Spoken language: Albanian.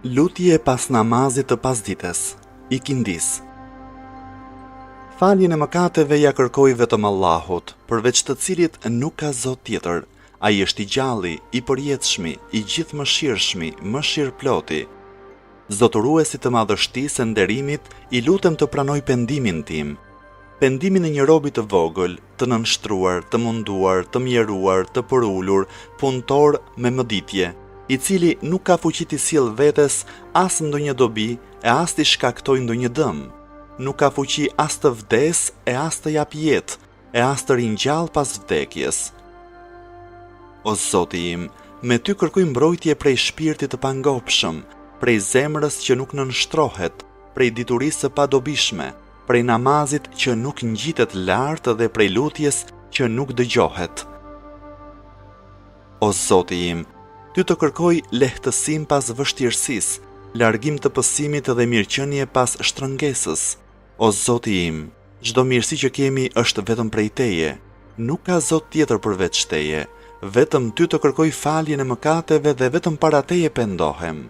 Lutje pas namazit të pasdites, ikindis. Faljen e mëkateve ja kërkoj vetëm Allahut, përveç të cilit nuk ka Zot tjetër. Ai është i gjalli, i përjetshmi, i gjithë mëshirshmi, mëshirploti. Zotëruesi të madhështisë e nderimit, i lutem të pranoj pendimin tim. Pendimin e një robi të vogël, të nënshtruar, të munduar, të mjeruar, të përulur, punëtor me mëditje, i cili nuk ka fuqi t'i sjell vetes as ndonjë dobi e as t'i shkaktoj ndonjë dëm. Nuk ka fuqi as të vdes e as të jap jetë, e as të ringjall pas vdekjes. O Zoti im, me ty kërkoj mbrojtje prej shpirtit të pangopshëm, prej zemrës që nuk nënshtrohet, prej diturisë së padobishme, prej namazit që nuk ngjitet lart dhe prej lutjes që nuk dëgjohet. O Zoti im, ty të kërkoj lehtësim pas vështirësisë, largim të pësimit dhe mirëqenie pas shtrëngesës. O Zoti im, çdo mirësi që kemi është vetëm prej Teje, nuk ka Zot tjetër përveç Teje, vetëm ty të kërkoj faljen e mëkateve dhe vetëm para Teje pendohem.